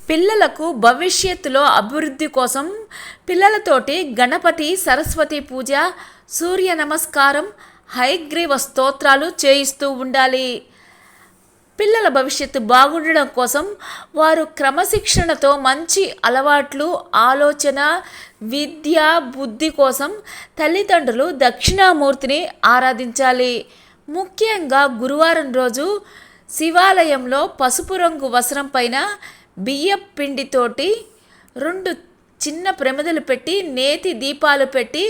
పిల్లలకు భవిష్యత్తులో అభివృద్ధి కోసం పిల్లలతోటి గణపతి సరస్వతి పూజ, సూర్య నమస్కారం, హయగ్రీవ స్తోత్రాలు చేయిస్తూ ఉండాలి. పిల్లల భవిష్యత్తు బాగుండడం కోసం వారు క్రమశిక్షణతో మంచి అలవాట్లు, ఆలోచన, విద్య, బుద్ధి కోసం తల్లిదండ్రులు దక్షిణామూర్తిని ఆరాధించాలి. ముఖ్యంగా గురువారం రోజు శివాలయంలో పసుపు రంగు వస్త్రం పైన బియ్యపు పిండితోటి 2 చిన్న ప్రమిదలు పెట్టి నేతి దీపాలు పెట్టి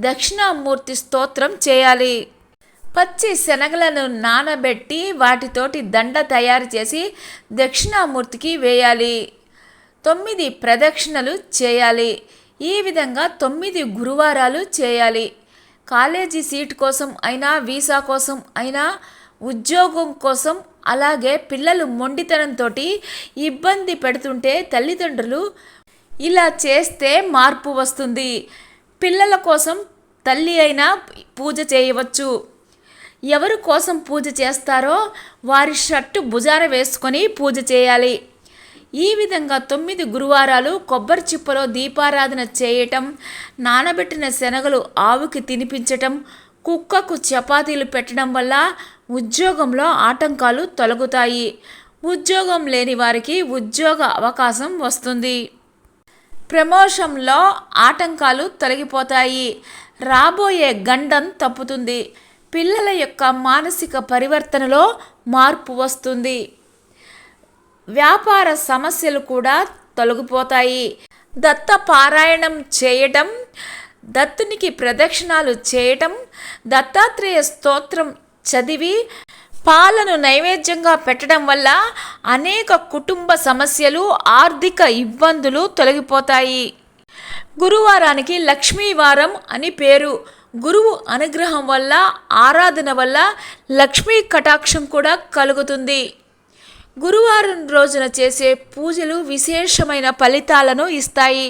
దక్షిణామూర్తి స్తోత్రం చేయాలి. పచ్చి శనగలను నానబెట్టి వాటితోటి దండ తయారు చేసి దక్షిణామూర్తికి వేయాలి. 9 ప్రదక్షిణలు చేయాలి. ఈ విధంగా 9 గురువారాలు చేయాలి. కాలేజీ సీట్ కోసం అయినా, వీసా కోసం అయినా, ఉద్యోగం కోసం, అలాగే పిల్లలు మొండితనంతో ఇబ్బంది పెడుతుంటే తల్లిదండ్రులు ఇలా చేస్తే మార్పు వస్తుంది. పిల్లల కోసం తల్లి అయినా పూజ చేయవచ్చు. ఎవరి కోసం పూజ చేస్తారో వారి షర్టు భుజాన వేసుకొని పూజ చేయాలి. ఈ విధంగా 9 గురువారాలు కొబ్బరి చిప్పలో దీపారాధన చేయటం, నానబెట్టిన శనగలు ఆవుకి తినిపించటం, కుక్కకు చపాతీలు పెట్టడం వల్ల ఉద్యోగంలో ఆటంకాలు తొలగుతాయి. ఉద్యోగం లేని వారికి ఉద్యోగ అవకాశం వస్తుంది. ప్రమోషన్లో ఆటంకాలు తొలగిపోతాయి. రాబోయే గండం తప్పుతుంది. పిల్లల యొక్క మానసిక పరివర్తనలో మార్పు వస్తుంది. వ్యాపార సమస్యలు కూడా తొలగిపోతాయి. దత్త పారాయణం చేయటం, దత్తునికి ప్రదక్షిణాలు చేయటం, దత్తాత్రేయ స్తోత్రం చదివి పాలను నైవేద్యంగా పెట్టడం వల్ల అనేక కుటుంబ సమస్యలు, ఆర్థిక ఇబ్బందులు తొలగిపోతాయి. గురువారానికి లక్ష్మీవారం అని పేరు. గురువు అనుగ్రహం వల్ల, ఆరాధన వల్ల లక్ష్మీ కటాక్షం కూడా కలుగుతుంది. గురువారం రోజున చేసే పూజలు విశేషమైన ఫలితాలను ఇస్తాయి.